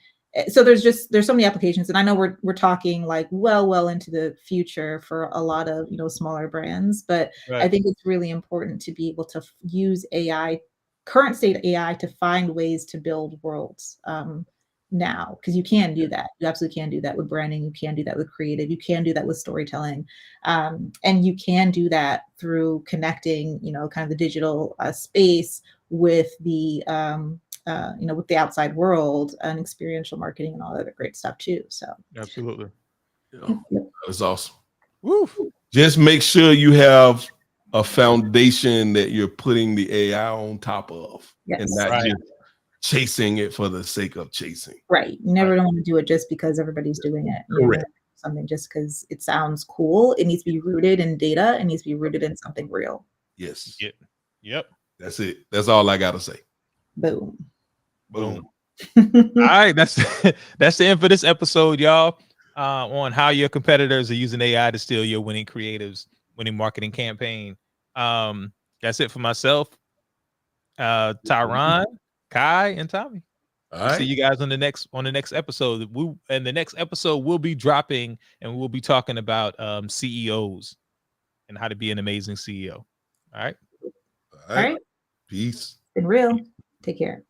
so there's so many applications, and I know we're talking like well into the future for a lot of smaller brands, but I think it's really important to be able to use AI, current state AI, to find ways to build worlds now, because you can do that. You absolutely can do that with branding. You can do that with creative. You can do that with storytelling, and you can do that through connecting, kind of the digital space with the with the outside world and experiential marketing and all that other great stuff too. So absolutely, that's awesome. Woo. Just make sure you have a foundation that you're putting the AI on top of, and not just chasing it for the sake of chasing. Right. You never don't want to do it just because everybody's doing it. Correct. Something just because it sounds cool. It needs to be rooted in data. It needs to be rooted in something real. Yes. Yep. That's it. That's all I gotta say. Boom. Boom. All right. That's the end for this episode, y'all. On how your competitors are using AI to steal your winning marketing campaign. That's it for myself, Tyron, Kai, and Tommy. All right. See you guys on the next episode. The next episode will be dropping, and we'll be talking about CEOs and how to be an amazing CEO. All right. All right. Peace. Been real. Take care.